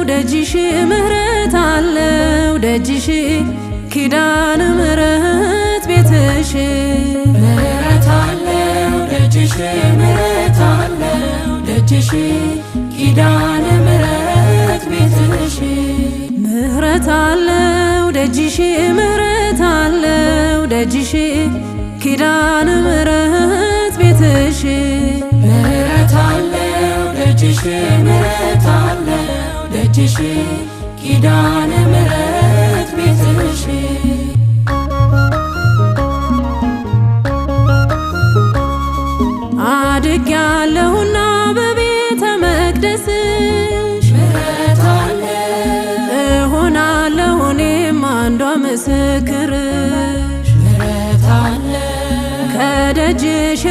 ደጅሽ ምህረት አለው ደጅሽ ኪዳነ ምህረት ቤትሽ ምህረት አለው ደጅሽ ምህረት አለው ደጅሽ ኪዳነ ምህረት ቤትሽ ምህረት አለው ደጅሽ ምህረት አለው ደጅሽ ኪዳነ ምህረት ቤትሽ ምህረት አለው ደጅሽ ምህረት አለው ደጅሽ ኪዳነ ምህረት ቤትሽ አድጌያለሁና በቤተ መቅደስሽ ምህረት አለ እሆናለሁ እኔም አንዷ ምስክርሽ ምህረት አለ ከደጅሽ